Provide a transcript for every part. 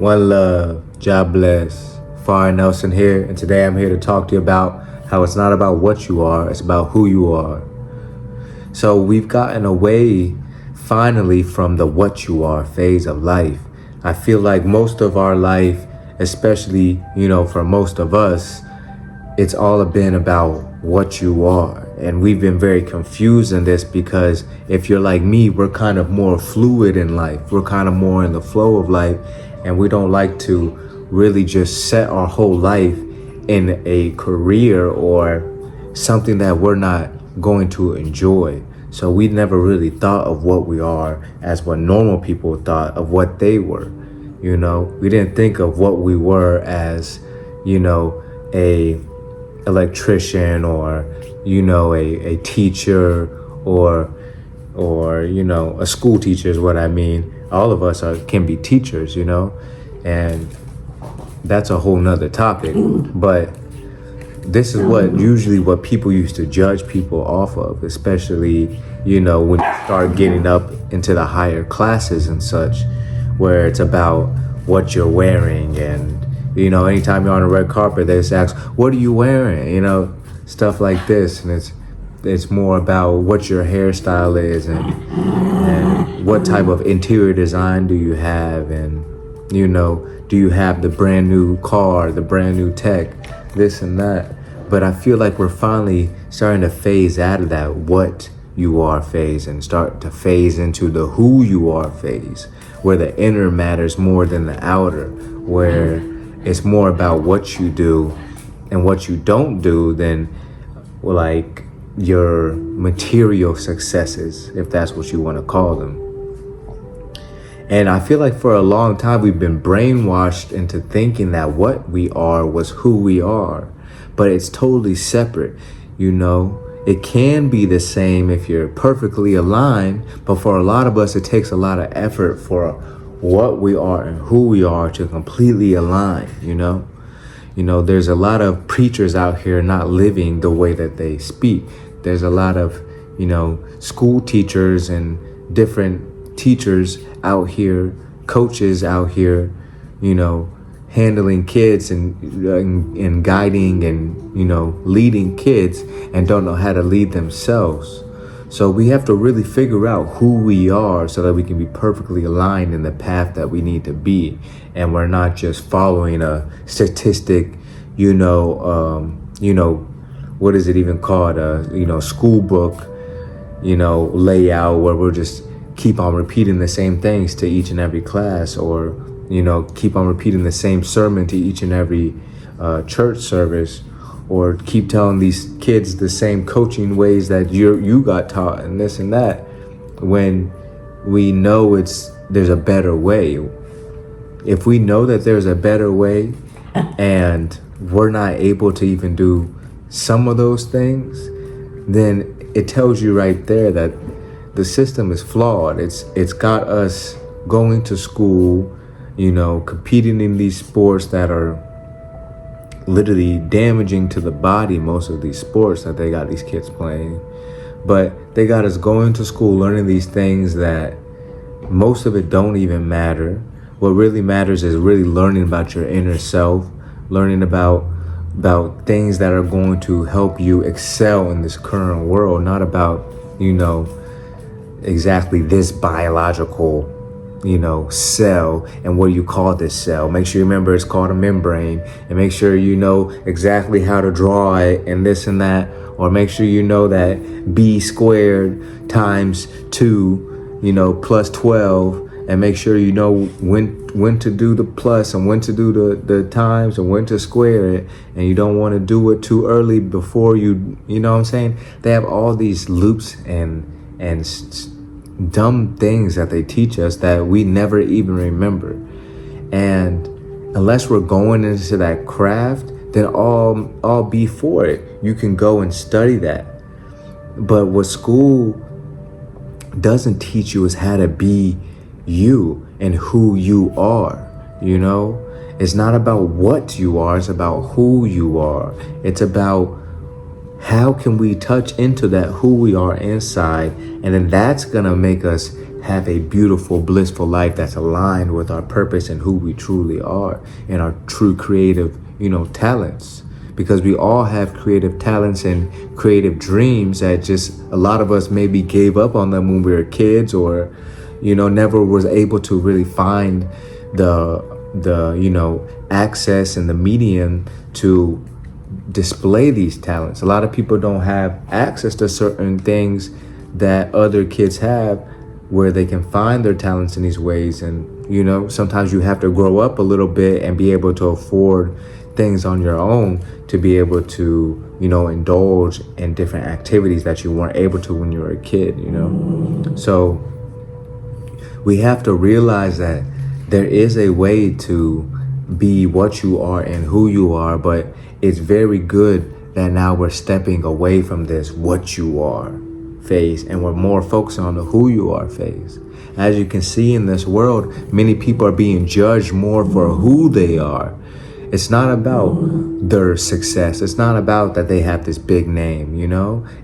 One love, God bless. Far Nelson here, and today I'm here to talk to you about how it's not about what you are, it's about who you are. So we've gotten away finally from the what you are phase of life. I feel like most of our life, especially, for most of us, it's all been about what you are. And we've been very confused in this because if you're like me, we're kind of more fluid in life. We're kind of more in the flow of life, and we don't like to really just set our whole life in a career or something that we're not going to enjoy. So we never really thought of what we are as what normal people thought of what they were. We didn't think of what we were as, a electrician or, a teacher or a school teacher is what I mean. All of us can be teachers, and that's a whole nother topic. But this is what people used to judge people off of, especially, when you start getting up into the higher classes and such, where it's about what you're wearing. And, anytime you're on a red carpet, they just ask, what are you wearing? Stuff like this. And it's more about what your hairstyle is and what type of interior design do you have, and, do you have the brand new car, the brand new tech, this and that. But I feel like we're finally starting to phase out of that what you are phase and start to phase into the who you are phase, where the inner matters more than the outer, where it's more about what you do and what you don't do than like your material successes, if that's what you want to call them. And I feel like for a long time we've been brainwashed into thinking that what we are was who we are, but it's totally separate. It can be the same if you're perfectly aligned, but for a lot of us it takes a lot of effort for what we are and who we are to completely align. There's a lot of preachers out here not living the way that they speak. There's a lot of school teachers and different teachers out here, coaches out here, handling kids and guiding and leading kids, and don't know how to lead themselves. So we have to really figure out who we are so that we can be perfectly aligned in the path that we need to be, and we're not just following a statistic, what is it even called, school book, layout, where we're just keep on repeating the same things to each and every class, or keep on repeating the same sermon to each and every church service, or keep telling these kids the same coaching ways that you got taught and this and that, when we know there's a better way. If we know that there's a better way and we're not able to even do some of those things, then it tells you right there that the system is flawed. It's got us going to school, competing in these sports that are literally damaging to the body, most of these sports that they got these kids playing. But they got us going to school, learning these things that most of it don't even matter. What really matters is really learning about your inner self, learning about things that are going to help you excel in this current world, not about, exactly this biological, cell and what you call this cell. Make sure you remember it's called a membrane, and make sure you know exactly how to draw it and this and that, or make sure you know that b squared times 2, plus 12, and make sure you know when to do the plus and when to do the times and when to square it, and you don't want to do it too early before you know what I'm saying? They have all these loops and dumb things that they teach us that we never even remember. And unless we're going into that craft, then all be for it. You can go and study that. But what school doesn't teach you is how to be you and who you are. It's not about what you are, it's about who you are. It's about how can we touch into that who we are inside, and then that's gonna make us have a beautiful, blissful life that's aligned with our purpose and who we truly are and our true creative, talents. Because we all have creative talents and creative dreams that just a lot of us maybe gave up on them when we were kids, or, never was able to really find the access and the medium to display these talents. A lot of people don't have access to certain things that other kids have, where they can find their talents in these ways. And sometimes you have to grow up a little bit and be able to afford things on your own to be able to indulge in different activities that you weren't able to when you were a kid. So we have to realize that there is a way to be what you are and who you are, but it's very good that now we're stepping away from this what you are phase and we're more focused on the who you are phase. As you can see in this world, many people are being judged more for who they are. It's not about their success. It's not about that they have this big name,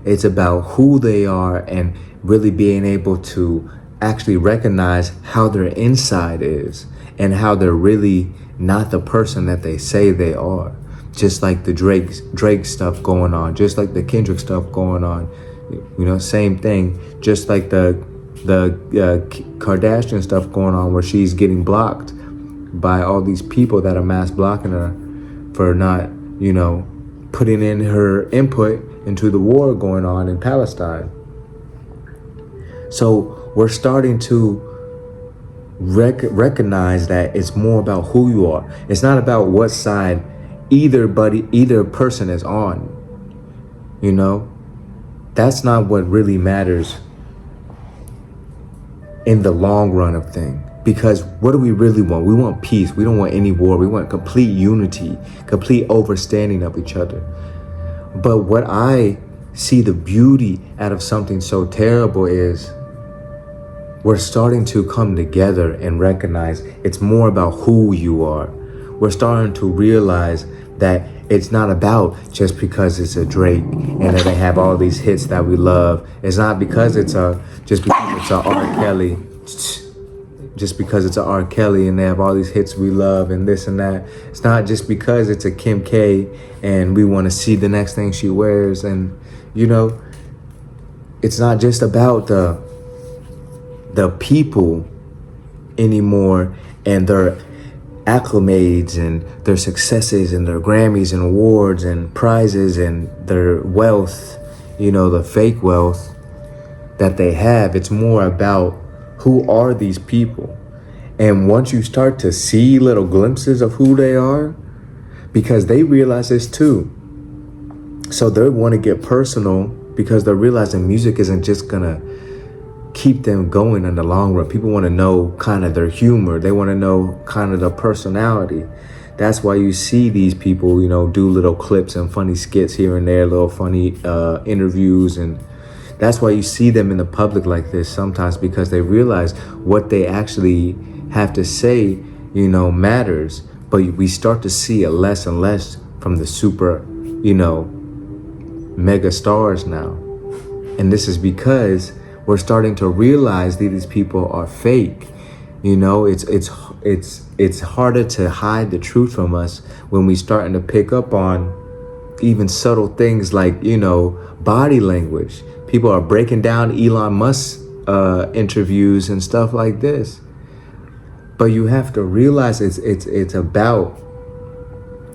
It's about who they are and really being able to actually recognize how their inside is and how they're really not the person that they say they are. Just like the Drake stuff going on, just like the Kendrick stuff going on, same thing. Just like the Kardashian stuff going on, where she's getting blocked by all these people that are mass blocking her for not, putting in her input into the war going on in Palestine. So we're starting to recognize that it's more about who you are. It's not about what side either person is on. That's not what really matters in the long run of things. Because what do we really want? We want peace. We don't want any war. We want complete unity, complete understanding of each other. But what I see the beauty out of something so terrible is we're starting to come together and recognize it's more about who you are. We're starting to realize that it's not about just because it's a Drake and that they have all these hits that we love. It's not because it's a R. Kelly. Just because it's a R. Kelly and they have all these hits we love and this and that. It's not just because it's a Kim K and we want to see the next thing she wears. And, it's not just about the people anymore and their acclimates and their successes and their Grammys and awards and prizes and their wealth, the fake wealth that they have. It's more about who are these people. And once you start to see little glimpses of who they are, because they realize this too. So they want to get personal because they're realizing music isn't just gonna keep them going in the long run. People want to know kind of their humor. They want to know kind of their personality. That's why you see these people, do little clips and funny skits here and there, little funny interviews. And that's why you see them in the public like this sometimes, because they realize what they actually have to say, matters. But we start to see it less and less from the super, mega stars now. And this is because we're starting to realize that these people are fake. It's harder to hide the truth from us when we starting to pick up on even subtle things like, body language. People are breaking down Elon Musk interviews and stuff like this. But you have to realize it's about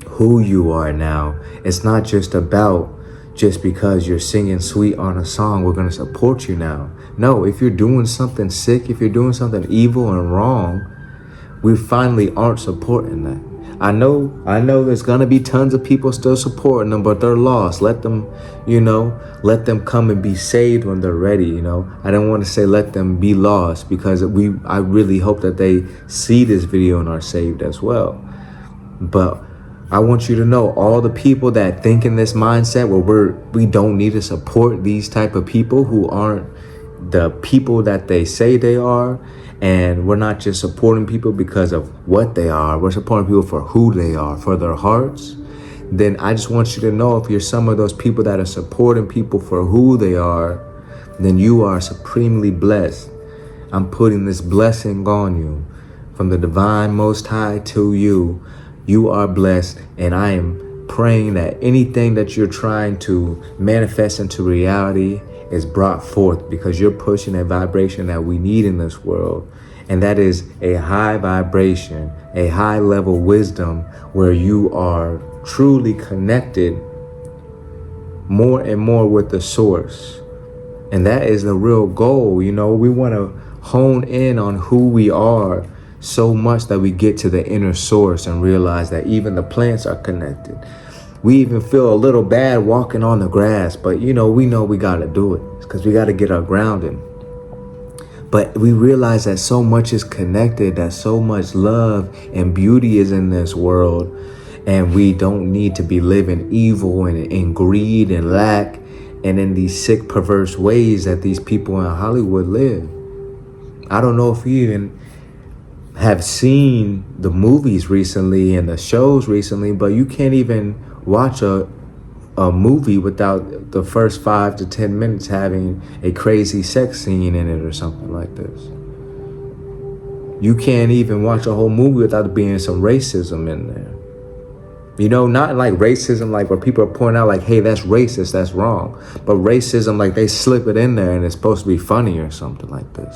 who you are now. It's not just about just because you're singing sweet on a song, we're going to support you now. No, if you're doing something sick, if you're doing something evil and wrong, we finally aren't supporting that. I know there's going to be tons of people still supporting them, but they're lost. Let them, let them come and be saved when they're ready. I don't want to say let them be lost, because I really hope that they see this video and are saved as well. But I want you to know, all the people that think in this mindset where we don't need to support these type of people who aren't the people that they say they are, and we're not just supporting people because of what they are, we're supporting people for who they are, for their hearts. Then I just want you to know, if you're some of those people that are supporting people for who they are, then you are supremely blessed. I'm putting this blessing on you from the divine most high to you. You are blessed, and I am praying that anything that you're trying to manifest into reality is brought forth, because you're pushing a vibration that we need in this world. And that is a high vibration, a high level wisdom where you are truly connected more and more with the source. And that is the real goal. You know, we want to hone in on who we are so much that we get to the inner source and realize that even the plants are connected. We even feel a little bad walking on the grass, but we know we got to do it because we got to get our grounding. But we realize that so much is connected, that so much love and beauty is in this world. And we don't need to be living evil and in greed and lack and in these sick, perverse ways that these people in Hollywood live. I don't know if you even have seen the movies recently and the shows recently, but you can't even watch a movie without the first 5 to 10 minutes having a crazy sex scene in it or something like this. You can't even watch a whole movie without there being some racism in there. Not like racism like where people are pointing out like, hey, that's racist, that's wrong. But racism like they slip it in there and it's supposed to be funny or something like this.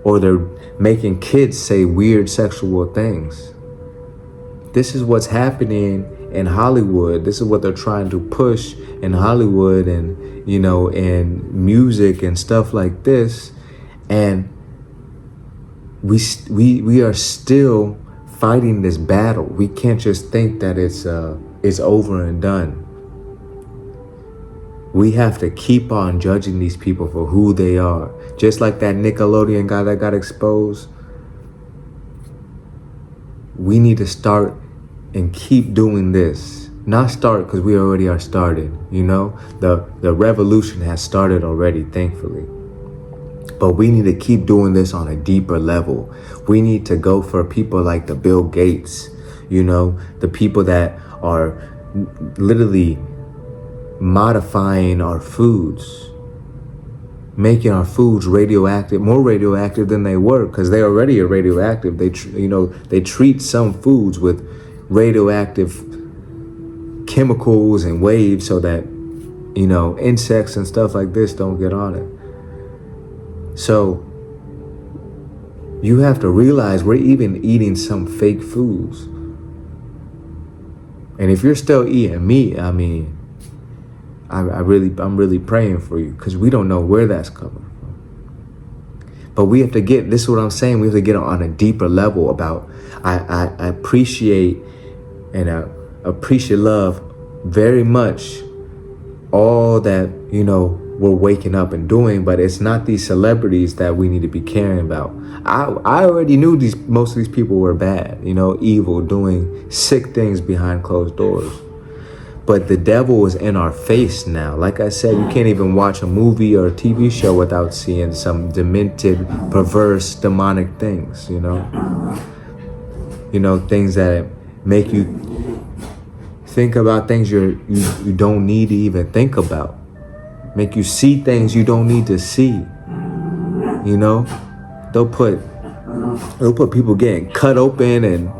Or they're making kids say weird sexual things. This is what's happening in Hollywood. This is what they're trying to push in Hollywood and, in music and stuff like this. And we are still fighting this battle. We can't just think that it's over and done. We have to keep on judging these people for who they are. Just like that Nickelodeon guy that got exposed. We need to start and keep doing this. Not start because we already are started. The revolution has started already, thankfully. But we need to keep doing this on a deeper level. We need to go for people like the Bill Gates, the people that are literally modifying our foods, making our foods radioactive, more radioactive than they were, because they already are radioactive. They treat some foods with radioactive chemicals and waves so that, insects and stuff like this don't get on it. So you have to realize we're even eating some fake foods. And if you're still eating meat, I'm really praying for you, because we don't know where that's coming from. But we have to this is what I'm saying, we have to get on a deeper level about, I appreciate and I appreciate love very much all that, we're waking up and doing, but it's not these celebrities that we need to be caring about. I already knew most of these people were bad, evil, doing sick things behind closed doors. But the devil is in our face now. Like I said, you can't even watch a movie or a TV show without seeing some demented, perverse, demonic things, things that make you think about things you don't need to even think about. Make you see things you don't need to see. They'll put people getting cut open and,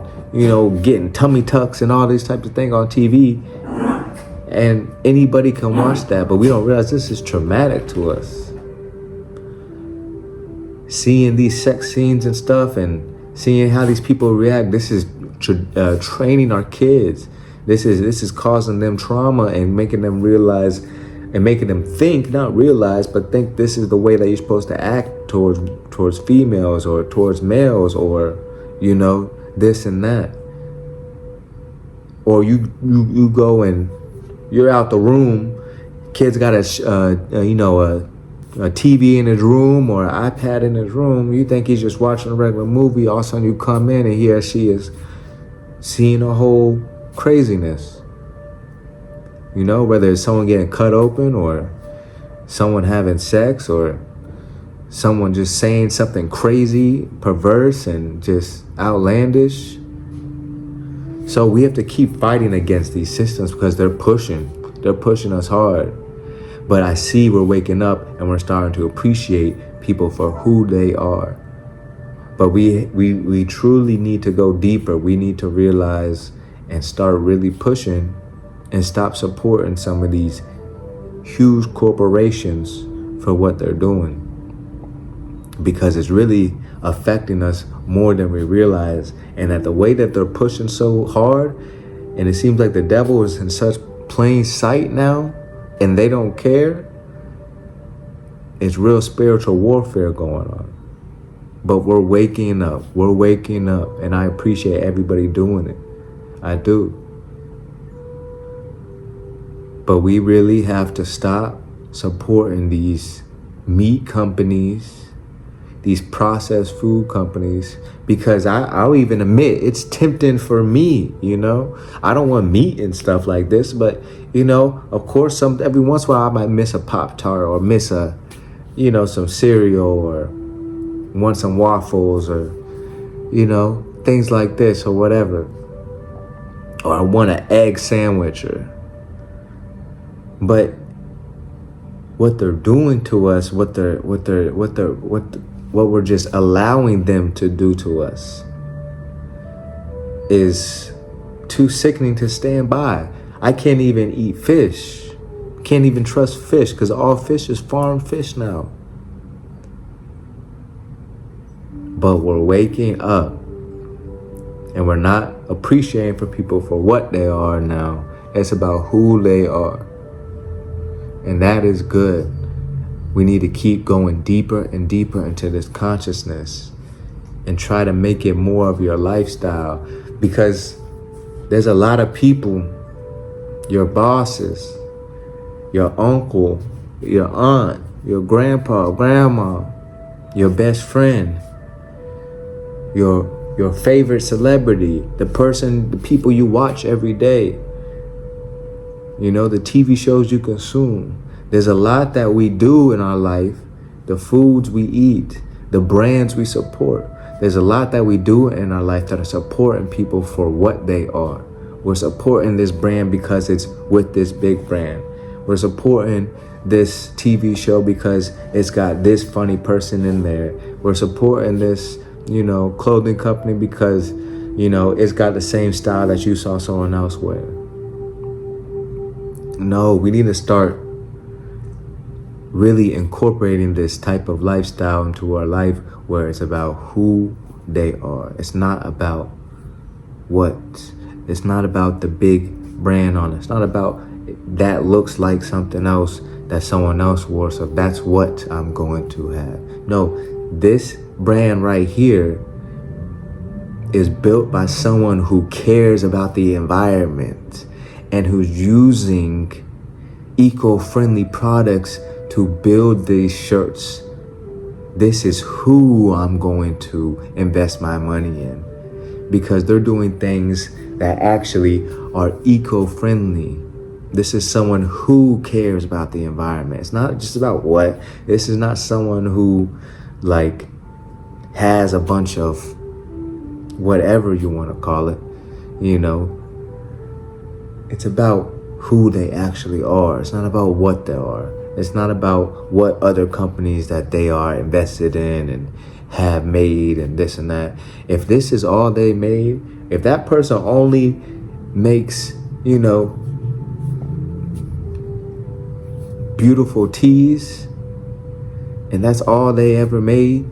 getting tummy tucks and all these types of things on TV. And anybody can watch that, but we don't realize this is traumatic to us. Seeing these sex scenes and stuff and seeing how these people react, this is training our kids. This is causing them trauma and making them realize and making them think, not realize, but think this is the way that you're supposed to act towards females or towards males or, this and that. Or you go and you're out the room, kid's got a TV in his room or an iPad in his room. You think he's just watching a regular movie. All of a sudden you come in and he or she is seeing a whole craziness. Whether it's someone getting cut open or someone having sex or someone just saying something crazy, perverse, and just outlandish. So we have to keep fighting against these systems because they're pushing us hard. But I see we're waking up and we're starting to appreciate people for who they are. But we truly need to go deeper. We need to realize and start really pushing and stop supporting some of these huge corporations for what they're doing, because it's really affecting us more than we realize. And at the way that they're pushing so hard, and it seems like the devil is in such plain sight now and they don't care, it's real spiritual warfare going on. But we're waking up, and I appreciate everybody doing it. I do. But we really have to stop supporting these meat companies, these processed food companies, because I'll even admit it's tempting for me, I don't want meat and stuff like this, but of course every once in a while I might miss a Pop-Tart or miss some cereal, or want some waffles, or things like this or whatever, or I want an egg sandwich, but what they're doing to us, what we're just allowing them to do to us is too sickening to stand by. I can't even eat fish. Can't even trust fish, because all fish is farm fish now. But we're waking up, and we're not appreciating for people for what they are now. It's about who they are. And that is good. We need to keep going deeper and deeper into this consciousness and try to make it more of your lifestyle, because there's a lot of people, your bosses, your uncle, your aunt, your grandpa, grandma, your best friend, your favorite celebrity, the people you watch every day, the TV shows you consume. There's a lot that we do in our life, the foods we eat, the brands we support. There's a lot that we do in our life that are supporting people for what they are. We're supporting this brand because it's with this big brand. We're supporting this TV show because it's got this funny person in there. We're supporting this, clothing company because, it's got the same style that you saw someone else wear. No, we need to start really incorporating this type of lifestyle into our life, where it's about who they are. It's not about it's not about the big brand on it. It's not about that looks like something else that someone else wore, so that's what I'm going to have. No, this brand right here is built by someone who cares about the environment and who's using eco-friendly products to build these shirts. This is who I'm going to invest my money in, because they're doing things that actually are eco-friendly. This is someone who cares about the environment. It's not just about what. This is not someone who has a bunch of whatever you want to call it. It's about who they actually are. It's not about what they are. It's not about what other companies that they are invested in and have made and this and that. If this is all they made, if that person only makes, beautiful teas, and that's all they ever made,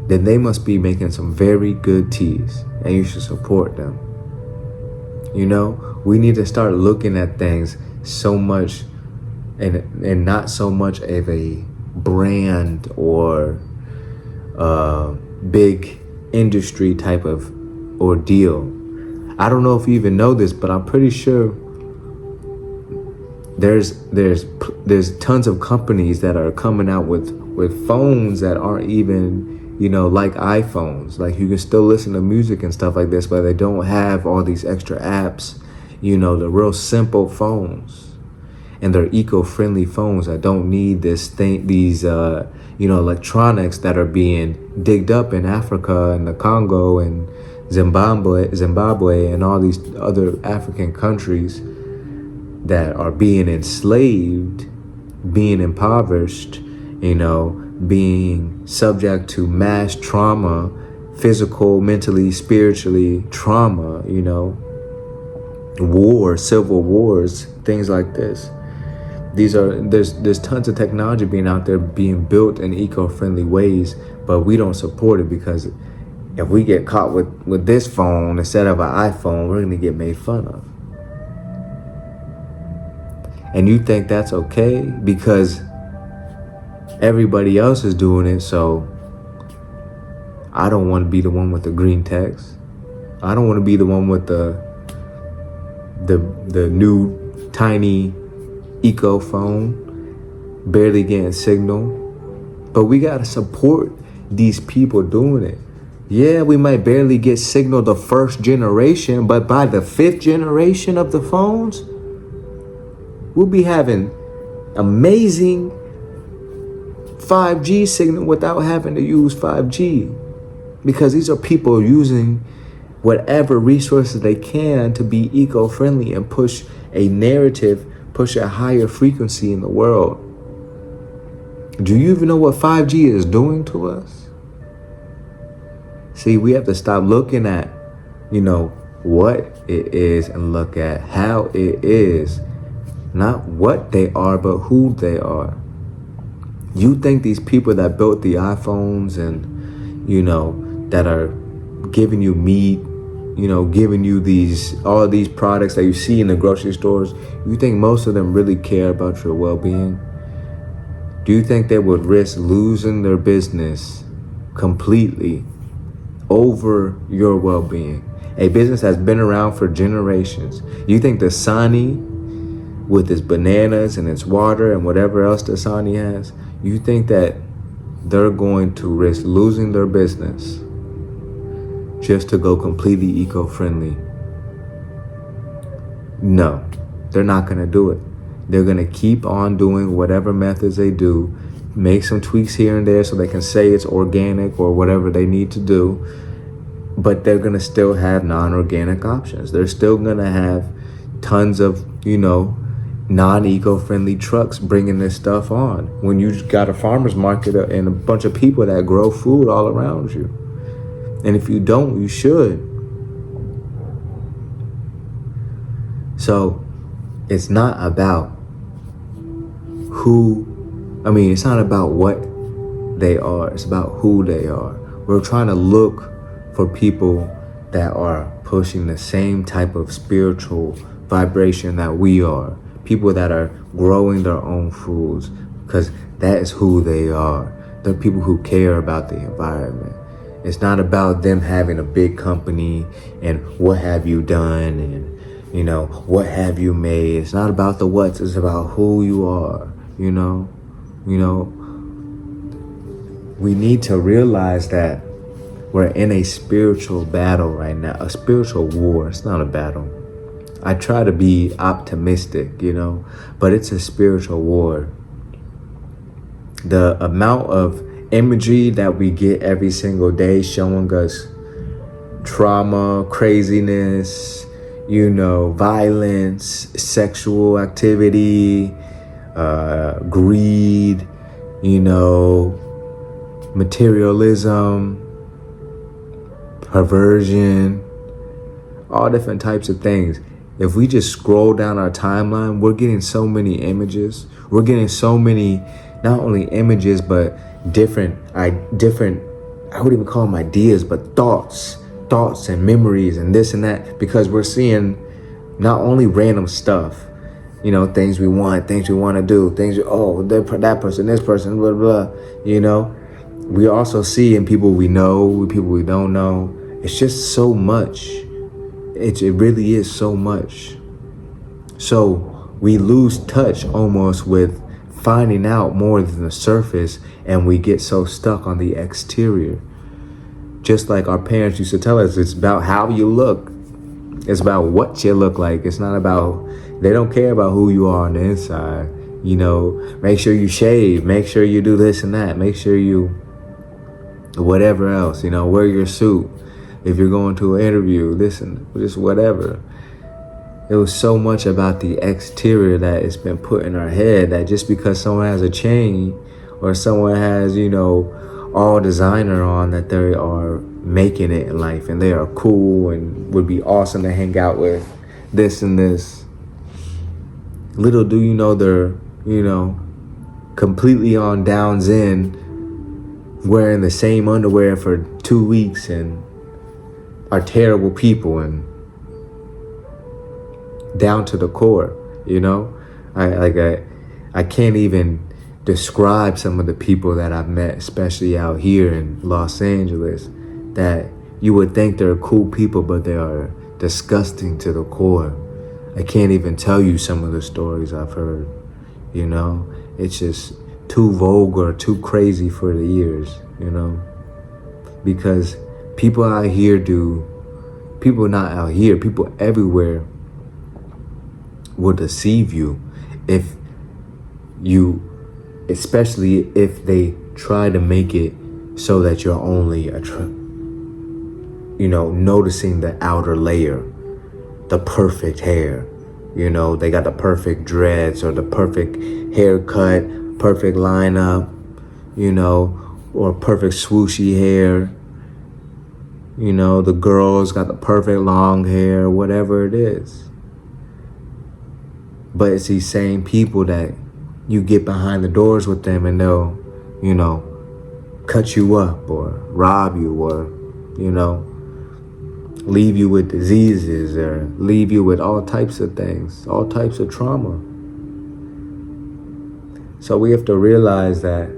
then they must be making some very good teas, and you should support them. We need to start looking at things so much and not so much of a brand or big industry type of ordeal. I don't know if you even know this, but I'm pretty sure there's tons of companies that are coming out with phones that aren't even like iPhones. Like, you can still listen to music and stuff like this, but they don't have all these extra apps. The real simple phones. And they're eco-friendly phones that don't need these electronics that are being digged up in Africa and the Congo and Zimbabwe and all these other African countries that are being enslaved, being impoverished, being subject to mass trauma, physical, mentally, spiritually trauma, war, civil wars, things like this. There's tons of technology being out there being built in eco-friendly ways, but we don't support it because if we get caught with this phone instead of an iPhone, we're gonna get made fun of. And you think that's okay because everybody else is doing it, so I don't want to be the one with the green text. I don't want to be the one with the new tiny eco phone, barely getting signal. But we gotta support these people doing it. Yeah, we might barely get signal the first generation, but by the 5th generation of the phones, we'll be having amazing 5G signal without having to use 5G. Because these are people using whatever resources they can to be eco-friendly and push a narrative, push a higher frequency in the world. Do you even know what 5G is doing to us? See, we have to stop looking at, what it is and look at how it is. Not what they are, but who they are. You think these people that built the iPhones and, that are giving you meat, giving you all of these products that you see in the grocery stores, you think most of them really care about your well-being? Do you think they would risk losing their business completely over your well-being? A business that's been around for generations. You think Dasani, with its bananas and its water and whatever else Dasani has, you think that they're going to risk losing their business just to go completely eco-friendly? No, they're not going to do it. They're going to keep on doing whatever methods they do, make some tweaks here and there so they can say it's organic or whatever they need to do, but they're going to still have non-organic options. They're still going to have tons of, non-eco-friendly trucks bringing this stuff on when you got a farmer's market and a bunch of people that grow food all around you. And if you don't, you should. So it's not about it's not about what they are. It's about who they are. We're trying to look for people that are pushing the same type of spiritual vibration that we are. People that are growing their own foods, because that is who they are. They're people who care about the environment. It's not about them having a big company and what have you done and, what have you made. It's not about the what's, it's about who you are, We need to realize that we're in a spiritual battle right now, a spiritual war. It's not a battle. I try to be optimistic, but it's a spiritual war. The amount of imagery that we get every single day showing us trauma, craziness, violence, sexual activity, greed, materialism, perversion, all different types of things. If we just scroll down our timeline, we're getting so many images. We're getting so many, not only images, but different, I wouldn't even call them ideas, but thoughts and memories and this and that, because we're seeing not only random stuff, things we want to do, that person, this person, blah, blah, We also see in people we know, people we don't know. It's just so much. It really is so much. So we lose touch almost with finding out more than the surface, and we get so stuck on the exterior. Just like our parents used to tell us, it's about how you look. It's about what you look like. It's not about, they don't care about who you are on the inside. Make sure you shave, make sure you do this and that, make sure you whatever else, wear your suit. If you're going to an interview, listen, just whatever. It was so much about the exterior that it's been put in our head that just because someone has a chain or someone has, all designer on, that they are making it in life and they are cool and would be awesome to hang out with, this and this. Little do you know they're, completely on Down's End, wearing the same underwear for 2 weeks and are terrible people and down to the core. I can't even describe some of the people that I've met, especially out here in Los Angeles, that you would think they're cool people, but they are disgusting to the core. I can't even tell you some of the stories I've heard. It's just too vulgar, too crazy for the ears, because people out here people not out here, people everywhere will deceive you especially if they try to make it so that you're only noticing the outer layer, the perfect hair. They got the perfect dreads or the perfect haircut, perfect lineup, or perfect swooshy hair. The girls got the perfect long hair, whatever it is. But it's these same people that you get behind the doors with them and they'll, cut you up or rob you or, leave you with diseases or leave you with all types of things, all types of trauma. So we have to realize that,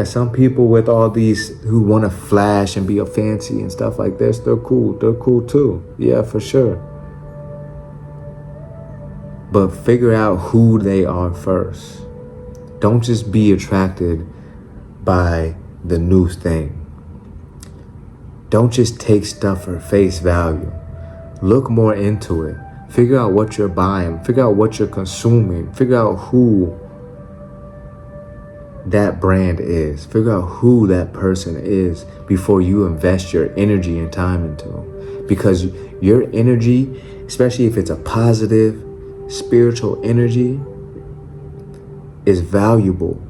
some people with all these who want to flash and be a fancy and stuff like this, they're cool. They're cool too. Yeah, for sure. But figure out who they are first. Don't just be attracted by the new thing. Don't just take stuff for face value. Look more into it. Figure out what you're buying. Figure out what you're consuming. Figure out who that brand is. Figure out who that person is before you invest your energy and time into them. Because your energy, especially if it's a positive, spiritual energy, is valuable.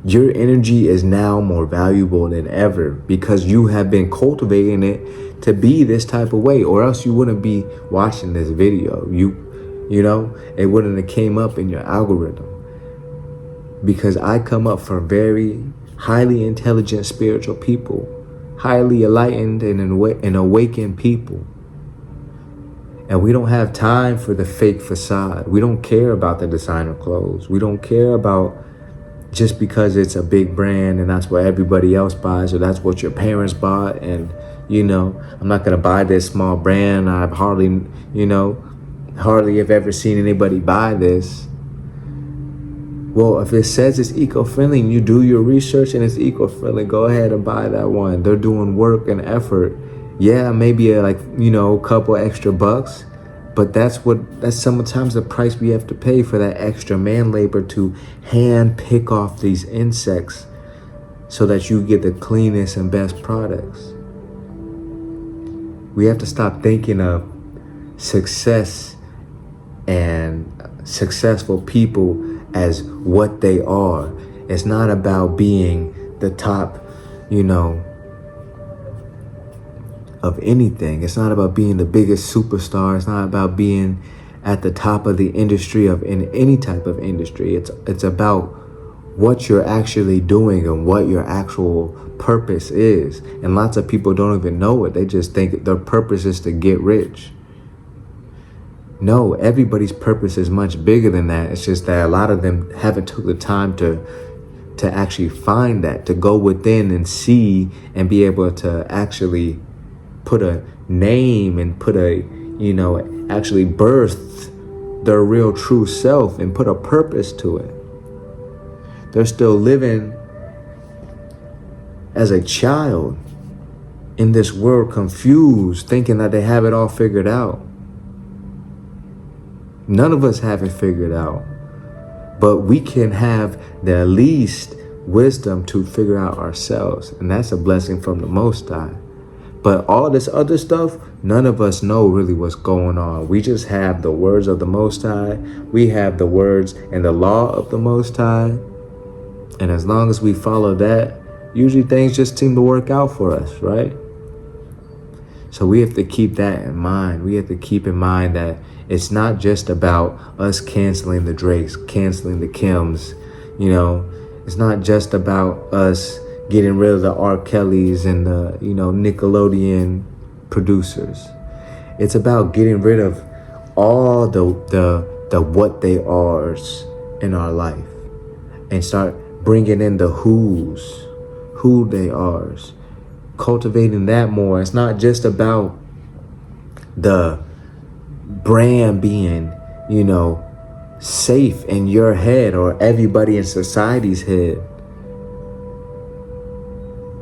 Your energy is now more valuable than ever because you have been cultivating it to be this type of way, or else you wouldn't be watching this video. It wouldn't have came up in your algorithm. Because I come up for very highly intelligent spiritual people, highly enlightened and awakened people. And we don't have time for the fake facade. We don't care about the designer clothes. We don't care about just because it's a big brand and that's what everybody else buys, or that's what your parents bought. And, I'm not going to buy this small brand. I've hardly have ever seen anybody buy this. Well, if it says it's eco-friendly and you do your research and it's eco-friendly, go ahead and buy that one. They're doing work and effort. Yeah, maybe a couple extra bucks, but that's sometimes the price we have to pay for that extra man labor to hand pick off these insects so that you get the cleanest and best products. We have to stop thinking of success and successful people as what they are. It's not about being the top, of anything. It's not about being the biggest superstar. It's not about being at the top of the industry in any type of industry. It's about what you're actually doing and what your actual purpose is. And lots of people don't even know it. They just think their purpose is to get rich. No, everybody's purpose is much bigger than that. It's just that a lot of them haven't took the time to actually find that, to go within and see and be able to actually put a name and put actually birth their real true self and put a purpose to it. They're still living as a child in this world, confused, thinking that they have it all figured out. None of us have it figured out, but we can have the least wisdom to figure out ourselves. And that's a blessing from the Most High. But all this other stuff, none of us know really what's going on. We just have the words of the Most High. We have the words and the law of the Most High. And as long as we follow that, usually things just seem to work out for us, right? So we have to keep that in mind. We have to keep in mind that it's not just about us canceling the Drakes, canceling the Kims, it's not just about us getting rid of the R. Kellys and the, Nickelodeon producers. It's about getting rid of all the what they are's in our life and start bringing in the who they are's, cultivating that more. It's not just about the brand being, safe in your head or everybody in society's head.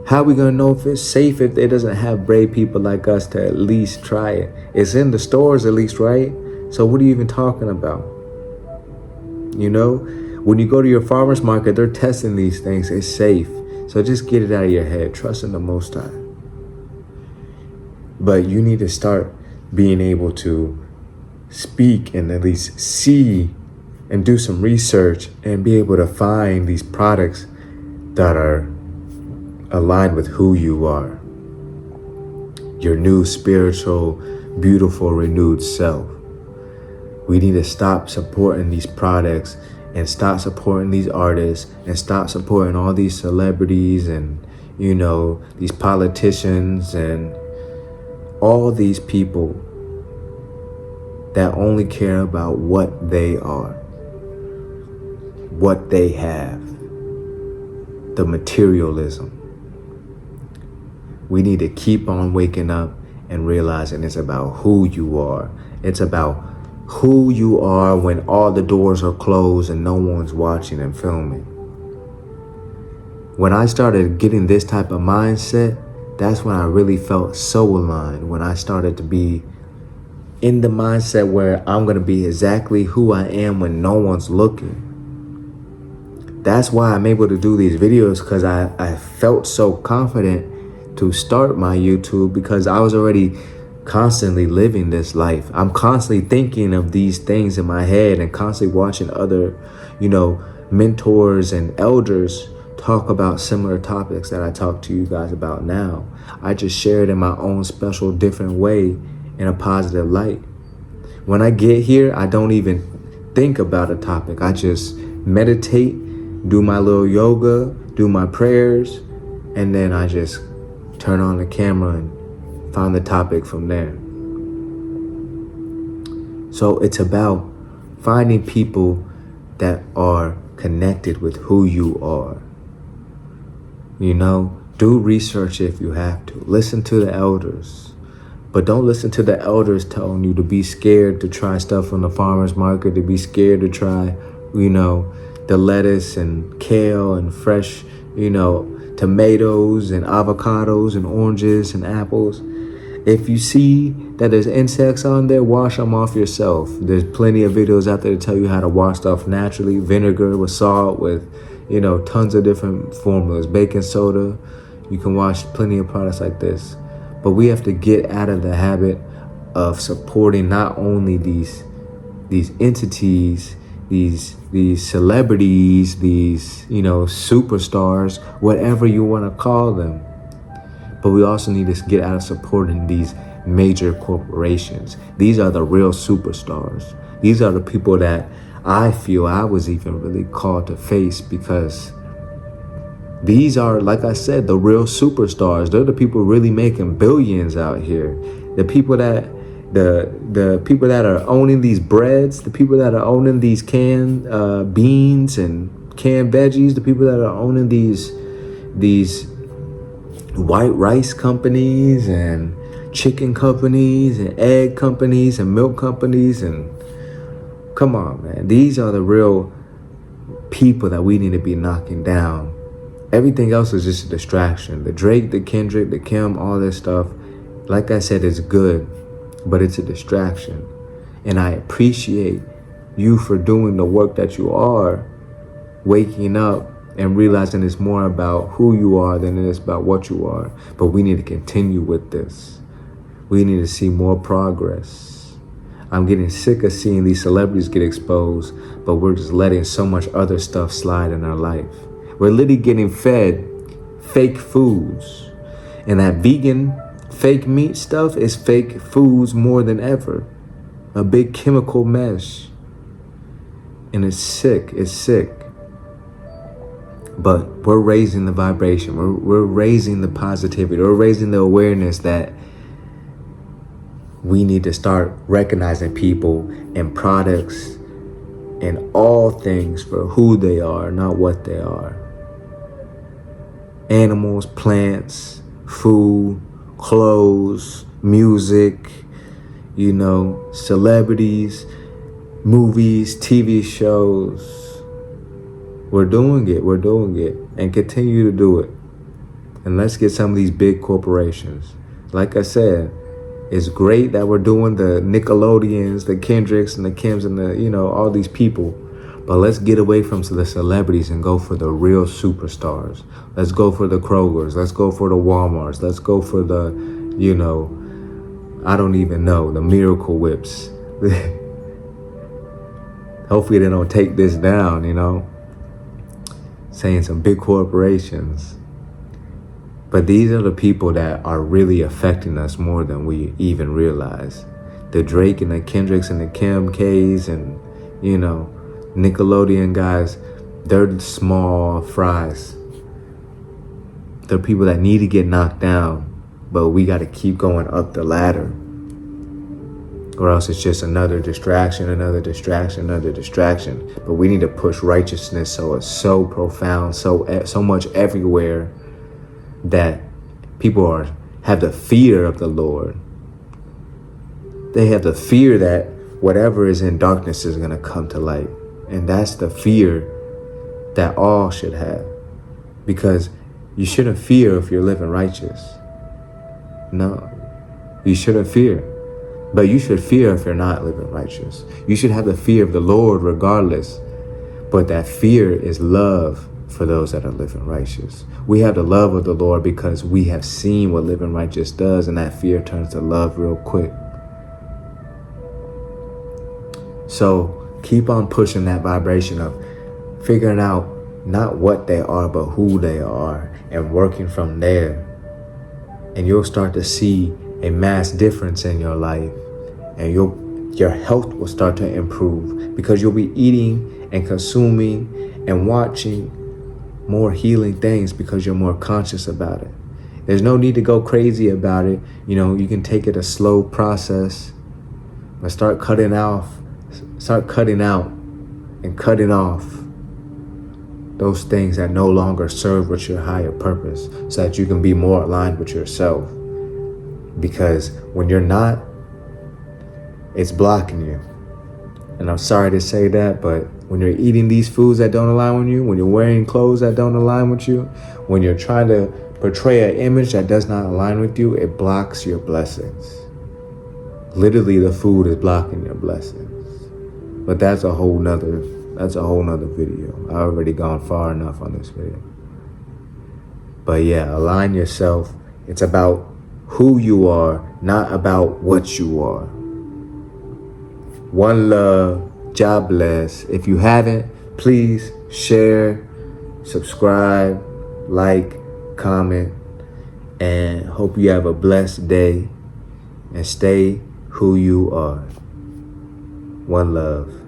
How are we going to know if it's safe if it doesn't have brave people like us to at least try it? It's in the stores at least, right? So what are you even talking about? When you go to your farmer's market, they're testing these things. It's safe. So just get it out of your head. Trust in the Most High. But you need to start being able to speak and at least see and do some research and be able to find these products that are aligned with who you are. Your new spiritual, beautiful, renewed self. We need to stop supporting these products and stop supporting these artists and stop supporting all these celebrities and, these politicians and all these people that only care about what they are, what they have, the materialism. We need to keep on waking up and realizing it's about who you are. It's about who you are when all the doors are closed and no one's watching and filming. When I started getting this type of mindset, that's when I really felt so aligned. When I started to be in the mindset where I'm going to be exactly who I am when no one's looking. That's why I'm able to do these videos, because I felt so confident to start my YouTube, because I was already constantly living this life. I'm constantly thinking of these things in my head and constantly watching other, mentors and elders talk about similar topics that I talk to you guys about now. I just share it in my own special, different way in a positive light. When I get here, I don't even think about a topic. I just meditate, do my little yoga, do my prayers, and then I just turn on the camera and find the topic from there. So it's about finding people that are connected with who you are. Do research if you have to. Listen to the elders. But don't listen to the elders telling you to be scared to try stuff from the farmer's market, to be scared to try, the lettuce and kale and fresh, tomatoes and avocados and oranges and apples. If you see that there's insects on there, wash them off yourself. There's plenty of videos out there to tell you how to wash stuff naturally. Vinegar with salt, with, tons of different formulas. Baking soda. You can wash plenty of products like this. But we have to get out of the habit of supporting not only these entities, these celebrities, these, superstars, whatever you want to call them. But we also need to get out of supporting these major corporations. These are the real superstars. These are the people that I feel I was even really called to face, because these are, like I said, the real superstars. They're the people really making billions out here. The people that the people that are owning these breads, the people that are owning these canned beans and canned veggies, the people that are owning these white rice companies and chicken companies and egg companies and milk companies. And come on, man, these are the real people that we need to be knocking down. Everything else is just a distraction. The Drake, the Kendrick, the Kim, all this stuff, like I said, is good, but it's a distraction. And I appreciate you for doing the work that you are, waking up and realizing it's more about who you are than it is about what you are. But we need to continue with this. We need to see more progress. I'm getting sick of seeing these celebrities get exposed, but we're just letting so much other stuff slide in our life. We're literally getting fed fake foods. And that vegan fake meat stuff is fake foods more than ever. A big chemical mesh. And it's sick. It's sick. But we're raising the vibration. We're raising the positivity. We're raising the awareness that we need to start recognizing people and products and all things for who they are, not what they are. Animals, plants, food, clothes, music, celebrities, movies, TV shows. We're doing it, and continue to do it. And let's get some of these big corporations. Like I said, it's great that we're doing the Nickelodeons, the Kendricks and the Kims and the, all these people. But let's get away from the celebrities and go for the real superstars. Let's go for the Krogers. Let's go for the Walmarts. Let's go for the, I don't even know, the Miracle Whips. Hopefully they don't take this down, saying some big corporations. But these are the people that are really affecting us more than we even realize. The Drake and the Kendricks and the Kim K's and, Nickelodeon guys, they're small fries. They're people that need to get knocked down, but we got to keep going up the ladder. Or else it's just another distraction. But we need to push righteousness so it's so profound, so much everywhere that people have the fear of the Lord. They have the fear that whatever is in darkness is going to come to light. And that's the fear that all should have. Because you shouldn't fear if you're living righteous. No, you shouldn't fear. But you should fear if you're not living righteous. You should have the fear of the Lord regardless. But that fear is love for those that are living righteous. We have the love of the Lord because we have seen what living righteous does, and that fear turns to love real quick. So keep on pushing that vibration of figuring out not what they are, but who they are, and working from there. And you'll start to see a mass difference in your life, and your health will start to improve because you'll be eating and consuming and watching more healing things because you're more conscious about it. There's no need to go crazy about it. You can take it a slow process, but start cutting out and cutting off those things that no longer serve with your higher purpose so that you can be more aligned with yourself. Because when you're not, it's blocking you. And I'm sorry to say that, but when you're eating these foods that don't align with you, when you're wearing clothes that don't align with you, when you're trying to portray an image that does not align with you, it blocks your blessings. Literally, the food is blocking your blessings. But that's a whole nother video. I've already gone far enough on this video. But yeah, align yourself. It's about who you are, not about what you are. One love. God bless. If you haven't, please share, subscribe, like, comment, and hope you have a blessed day and stay who you are. One love.